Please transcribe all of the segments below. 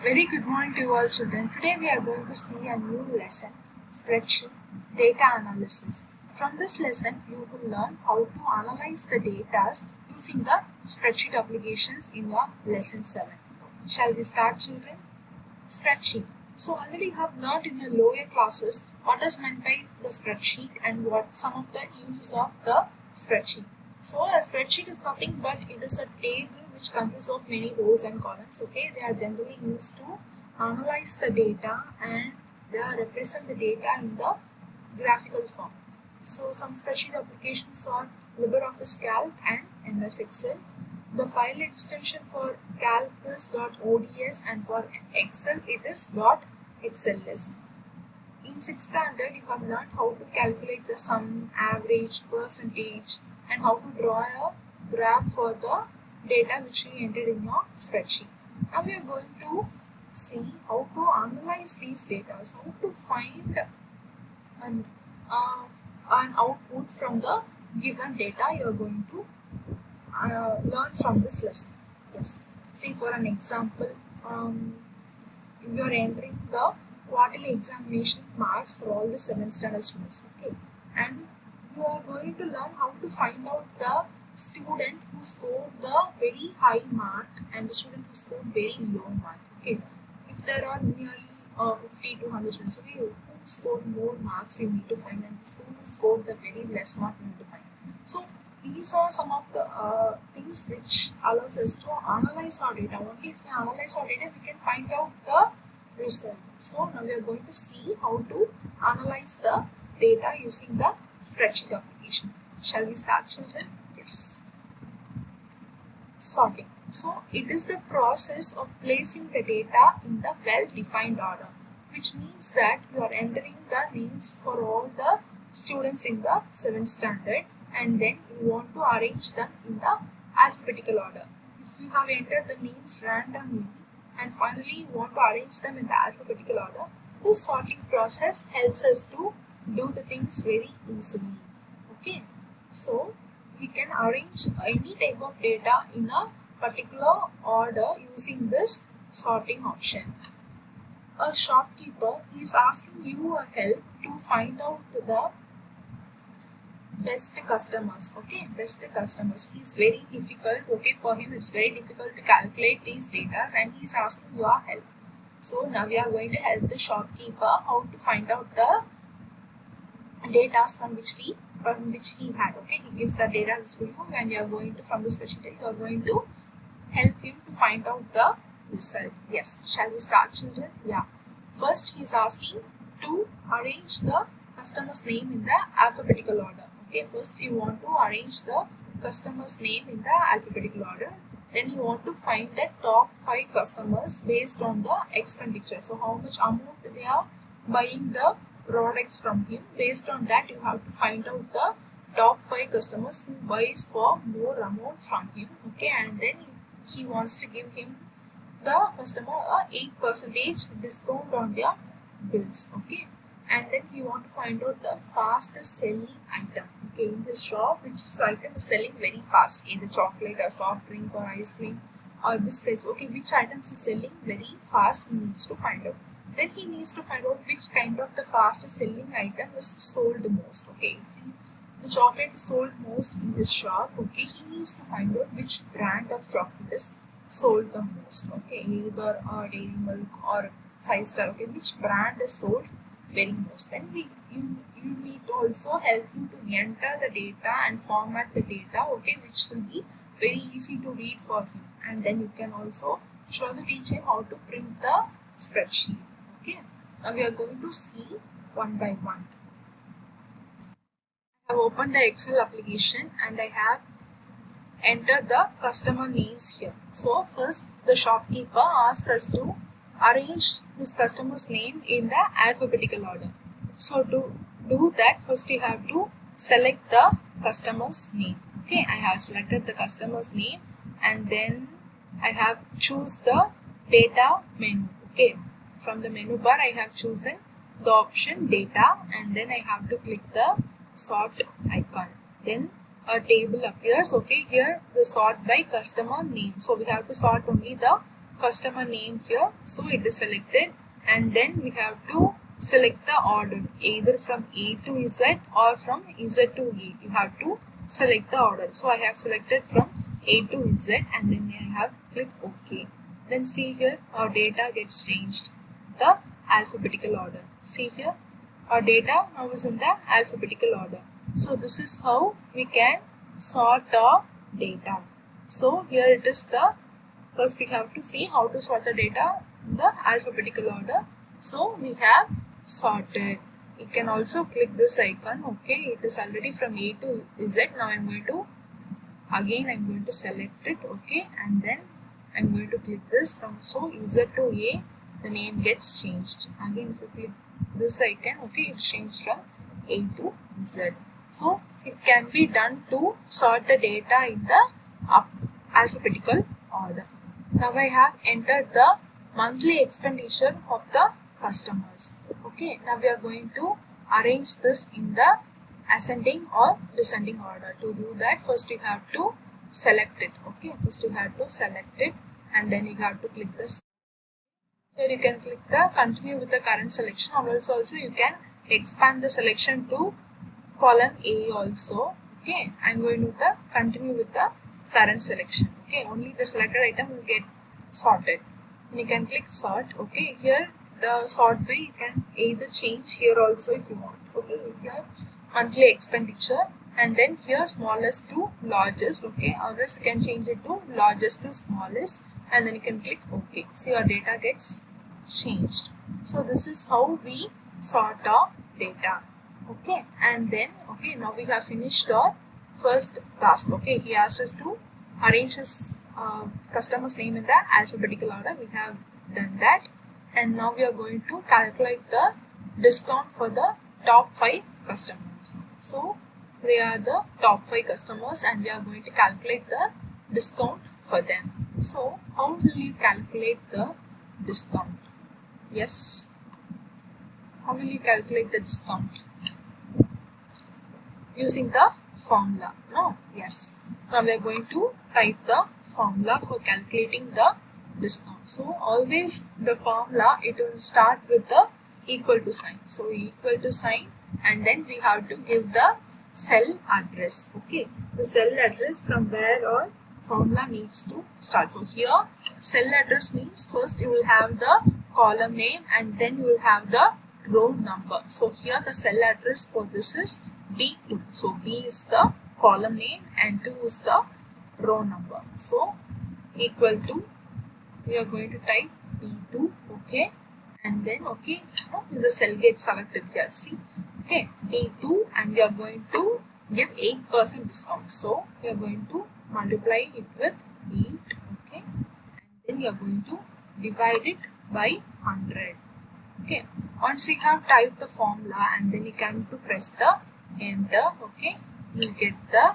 Very good morning to you all children. Today we are going to see a new lesson, spreadsheet data analysis. From this lesson you will learn how to analyze the data using the spreadsheet applications in your lesson 7. Shall we start children? Spreadsheet. So already you have learned in your lower classes what is meant by the spreadsheet and what some of the uses of the spreadsheet. So a spreadsheet is nothing but it is a table which consists of many rows and columns. Okay, they are generally used to analyze the data and they represent the data in the graphical form. So some spreadsheet applications are LibreOffice Calc and MS Excel. The file extension for Calc is .ods and for Excel it is .xls. In 6th standard you have learned how to calculate the sum, average, percentage and how to draw a graph for the data which you entered in your spreadsheet. Now we are going to see how to analyze these data, so how to find an output from the given data you are going to learn from this lesson. Yes. See, for an example, you are entering the quarterly examination marks for all the 7th standard students. Okay, and you are going to learn how to find out the student who scored the very high mark and the student who scored very low mark. Okay, if there are nearly 50 to 100 students, okay, who scored more marks you need to find, and who scored the very less mark you need to find. So these are some of the things which allows us to analyze our data. Only if we analyze our data we can find out the result. So now we are going to see how to analyze the data using the spreadsheet application. Shall we start children? Yes. Sorting. So it is the process of placing the data in the well-defined order, which means that you are entering the names for all the students in the 7th standard and then you want to arrange them in the alphabetical order. If you have entered the names randomly and finally you want to arrange them in the alphabetical order, this sorting process helps us to do the things very easily. Okay, so we can arrange any type of data in a particular order using this sorting option. A shopkeeper is asking you a help to find out the best customers. Okay, best customers is very difficult. Okay, for him it's very difficult to calculate these data and he's asking your help. So now we are going to help the shopkeeper how to find out the data from which he had. Okay, he gives the data for you and you are going to, from the spreadsheet you are going to help him to find out the result. Yes, shall we start children? Yeah. First he is asking to arrange the customer's name in the alphabetical order. Okay, first you want to arrange the customer's name in the alphabetical order. Then you want to find the top 5 customers based on the expenditure. So how much amount they are buying the products from him. Based on that you have to find out the top 5 customers who buys for more amount from him. Okay, and then he wants to give him the customer a 8% discount on their bills. Okay, and then you want to find out the fastest selling item. Okay, in this shop which item is selling very fast, either chocolate or soft drink or ice cream or biscuits. Okay, which items is selling very fast he needs to find out. Then he needs to find out which kind of the fastest selling item is sold most. Okay, if the chocolate is sold most in this shop, okay, he needs to find out which brand of chocolate is sold the most. Okay, either Dairy Milk or 5-star. Okay, which brand is sold very most. Then you need to also help him to enter the data and format the data. Okay, which will be very easy to read for him. And then you can also show the teacher how to print the spreadsheet. Okay, now we are going to see one by one. I have opened the Excel application and I have entered the customer names here. So first the shopkeeper asks us to arrange this customer's name in the alphabetical order. So to do that, first you have to select the customer's name. Okay, I have selected the customer's name and then I have choose the data menu. Okay, from the menu bar I have chosen the option data and then I have to click the sort icon. Then a table appears. Okay, here the sort by customer name. So we have to sort only the customer name here, so it is selected, and then we have to select the order either from A to Z or from Z to A. You have to select the order. So I have selected from A to Z and then I have clicked OK. Then see here our data gets changed the alphabetical order. See here our data now is in the alphabetical order. So this is how we can sort our data. So here it is the first we have to see how to sort the data in the alphabetical order. So we have sorted. You can also click this icon. Okay, it is already from A to Z. Now I'm going to select it. Okay, and then I'm going to click this from so Z to A. The name gets changed. Again, if you click this icon, okay, it changed from A to Z. So it can be done to sort the data in the alphabetical order. Now I have entered the monthly expenditure of the customers. Okay, now we are going to arrange this in the ascending or descending order. To do that, first you have to select it. Okay, first you have to select it and then you have to click this. Here you can click the continue with the current selection, or else also you can expand the selection to column A also. Okay, I am going with the continue with the current selection. Okay, only the selected item will get sorted. And you can click sort. Okay, here the sort by you can either change here also if you want. Okay, here monthly expenditure and then here smallest to largest. Okay, or else you can change it to largest to smallest and then you can click OK. See your data gets changed. So this is how we sort our data. Okay, and then okay, now we have finished our first task. Okay, he asked us to arrange his customer's name in the alphabetical order. We have done that, and now we are going to calculate the discount for the top 5 customers. So they are the top 5 customers and we are going to calculate the discount for them. So how will you calculate the discount? Yes, how will you calculate the discount? Using the formula. No, yes. Now we are going to type the formula for calculating the discount. So always the formula, it will start with the equal to sign. So equal to sign and then we have to give the cell address. Okay, the cell address from where our formula needs to start. So here cell address means first you will have the column name and then you will have the row number. So here the cell address for this is B2. So B is the column name and 2 is the row number. So equal to, we are going to type B2. Okay, and then okay, the cell gets selected here. See, okay, B2 and we are going to give 8% discount. So we are going to multiply it with 8. Okay, and then you are going to divide it by 100. Okay, once you have typed the formula and then you can to press the enter. Okay, you get the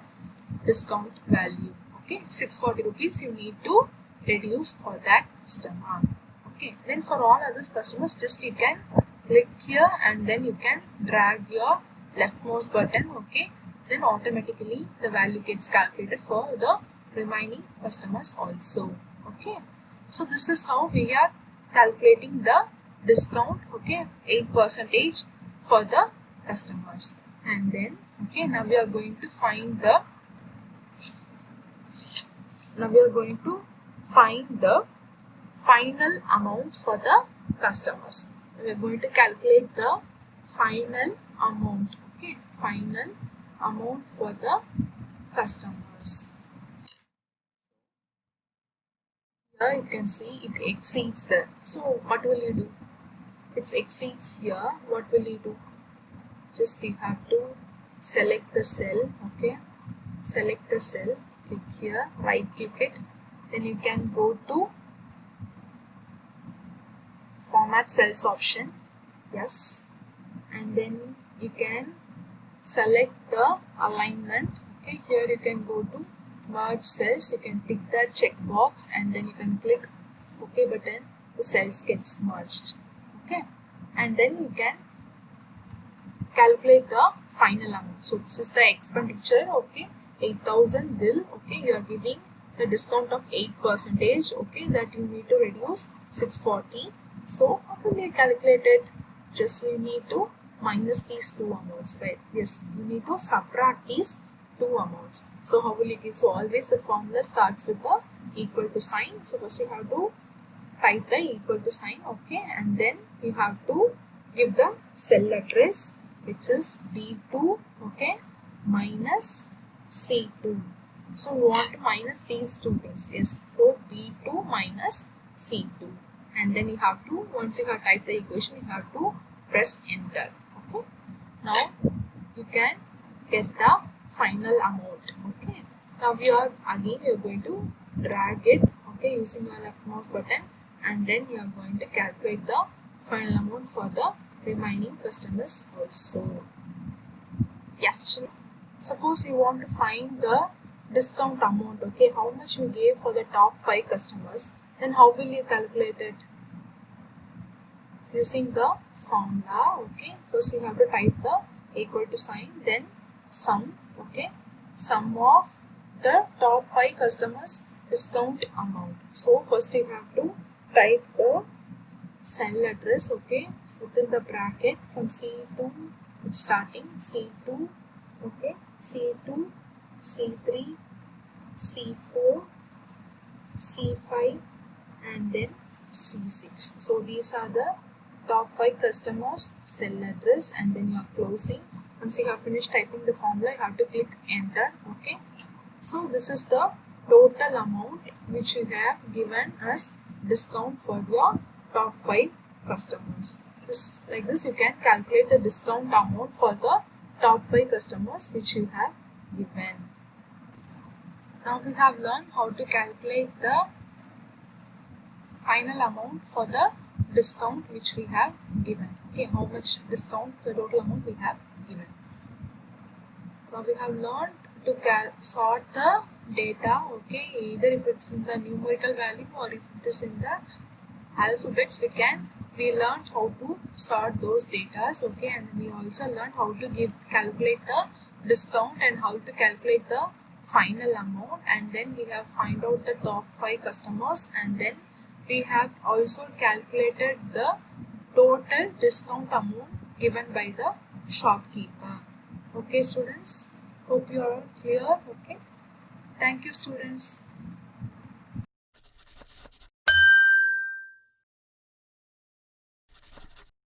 discount value. Okay, 640 rupees you need to reduce for that customer. Okay, then for all other customers, just you can click here and then you can drag your leftmost button. Okay, then automatically the value gets calculated for the remaining customers also. Okay, so this is how we are calculating the discount. Okay, 8% for the customers. And then okay, now we are going to find the final amount for the customers. We are going to calculate the final amount. Okay, final amount for the customers. Here you can see it exceeds there. So what will you do? It exceeds here. What will you do? Just you have to select the cell. Okay, select the cell, click here, right click it, then you can go to format cells option. Yes, and then you can select the alignment. Okay, here you can go to merge cells, you can tick that checkbox and then you can click OK button, the cells gets merged. Okay, and then you can calculate the final amount. So this is the expenditure. Okay, 8,000 bill. Okay, you are giving the discount of 8%, okay, that you need to reduce 640. So how will you calculate it? Just we need to minus these two amounts, right? Yes, you need to subtract these two amounts. So how will you give? So always the formula starts with the equal to sign. So first you have to type the equal to sign, okay, and then you have to give the cell address, which is B2, okay, minus C2. So we want to minus these two things. Yes, so B2 minus C2, and then you have to, once you have typed the equation, you have to press enter. Okay, now you can get the final amount. Okay, now we are going to drag it, okay, using your left mouse button, and then you are going to calculate the final amount for the remaining customers also. Yes, suppose you want to find the discount amount, okay, how much you gave for the top 5 customers, then how will you calculate it? Using the formula, okay, first you have to type the equal to sign, then sum, okay, sum of the top 5 customers discount amount. So first you have to type the cell address, okay, within the bracket from C2, it's starting C2, okay, C2, C3, C4, C5, and then C6. So these are the top 5 customers cell address, and then you are closing. Once you have finished typing the formula, you have to click enter, okay. So this is the total amount which you have given as discount for your top 5 customers. Like this you can calculate the discount amount for the top 5 customers which you have given. Now we have learned how to calculate the final amount for the discount which we have given. Okay, how much discount, the total amount we have given. Now we have learned to sort the data, okay, either if it's in the numerical value or if it is in the alphabets, we learned how to sort those data, okay, and we also learned how to calculate the discount and how to calculate the final amount, and then we have find out the top 5 customers, and then we have also calculated the total discount amount given by the shopkeeper. Okay students, hope you are all clear. Okay, thank you students.